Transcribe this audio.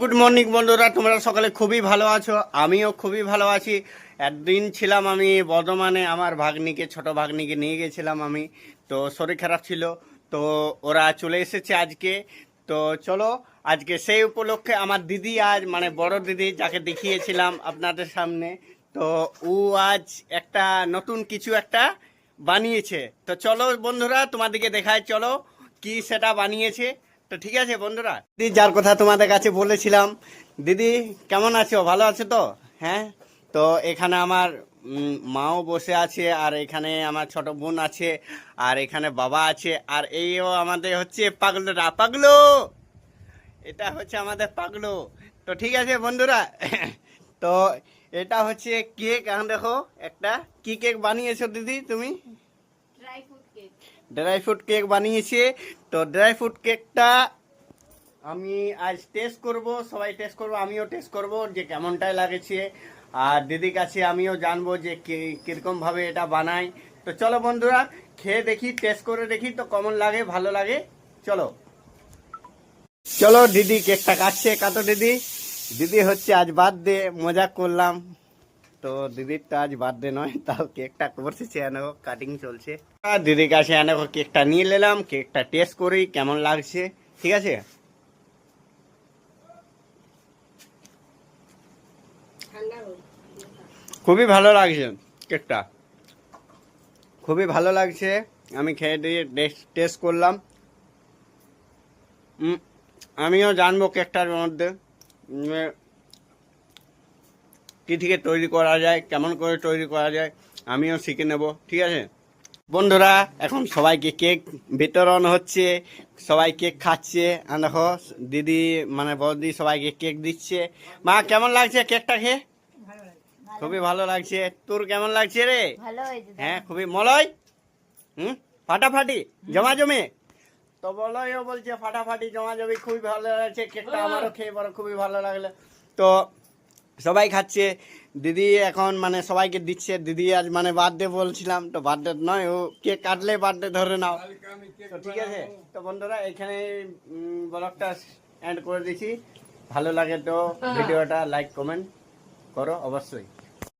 Good morning বন্ধুরা, তোমরা সকালে খুবই ভালো আছো, আমিও খুবই ভালো আছি। একদিন ছিলাম আমি বর্ধমানে, আমার ভাগ্নিকে, ছোট ভাগ্নিকে নিয়ে গেছিলাম আমি। তো শরীর খারাপ ছিল, তো ওরা চলে এসেছে আজকে। তো চলো, আজকে সেই উপলক্ষে আমার দিদি আজ, মানে বড় দিদি যাকে দেখিয়েছিলাম আপনাদের সামনে, তো ও আজ একটা নতুন কিছু একটা বানিয়েছে। তো চলো বন্ধুরা, তোমাদেরকে দেখায়, চলো কি সেটা বানিয়েছে। তো ঠিক আছে বন্ধুরা, দিদি যার কথা তোমাদের কাছে বলেছিলাম, দিদি কেমন আছো, ভালো আছো তো? হ্যাঁ। তো এখানে আমার মাও বসে আছে, আর এখানে আমার ছোট বোন আছে, আর এখানে বাবা আছে, আর এইও আমাদের হচ্ছে পাগলুরা, পাগলু, এটা হচ্ছে আমাদের পাগলু। তো ঠিক আছে বন্ধুরা, তো এটা হচ্ছে কেক। এখন দেখো একটা কি কেক বানিয়েছো দিদি তুমি? ড্রাই ফ্রুট কেক বানিয়েছে। তো ড্রাই ফ্রুট কেকটা আমি আজ টেস্ট করব, সবাই টেস্ট করবো, আমিও টেস্ট করব যে কেমনটাই লাগেছে। আর দিদির কাছে আমিও জানবো যে কিরকম ভাবে এটা বানায়। তো চলো বন্ধুরা, খেয়ে দেখি, টেস্ট করে দেখি তো কেমন লাগে, ভালো লাগে। চলো চলো, দিদি কেকটা কাটছে, কাটো দিদি। দিদি হচ্ছে আজ বার্থডে, মজা করলাম। তো দিদির তো আজ বার্থডে নয়, তাও কেকটা করছে, এনে কাটিং চলছে। আর দিদির কাছে এনে কেকটা নিয়ে নিলাম, কেকটা টেস্ট করি কেমন লাগছে। ঠিক আছে, খুবই ভালো লাগছে কেকটা, খুবই ভালো লাগছে। আমি খেয়ে দিয়ে টেস্ট করলাম। আমিও জানবো কেকটার মধ্যে কি থেকে তৈরি করা যায়, কেমন করে তৈরি করা যায়, আমিও শিখে নেব। ঠিক আছে বন্ধুরা, এখন সবাইকে কেক বিতরণ হচ্ছে, সবাই কেক খাচ্ছে। আর দেখো দিদি, মানে বৌদি সবাইকে কেক দিচ্ছে। মা কেমন লাগছে কেকটা খেয়ে? খুবই ভালো লাগছে। তোর কেমন লাগছে রে? হ্যাঁ, খুবই মলয়, ফাটাফাটি, জমাজমি। তো বলয়ও বলছে ফাটাফাটি জমাজমি, খুবই ভালো লাগছে কেকটা, আমারও খেয়ে বড় খুবই ভালো লাগলো। তো সবাই খাচ্ছে, দিদি এখন মানে সবাইকে দিচ্ছে। দিদি আজ মানে বার্থডে বলছিলাম, তো বার্থডে নয়, ও কেক কাটলে বার্থডে ধরে নাও। তো ঠিক আছে, তো বন্ধুরা এখানে ব্লগটা এন্ড করে দিচ্ছি। ভালো লাগে তো ভিডিওটা লাইক কমেন্ট করো অবশ্যই।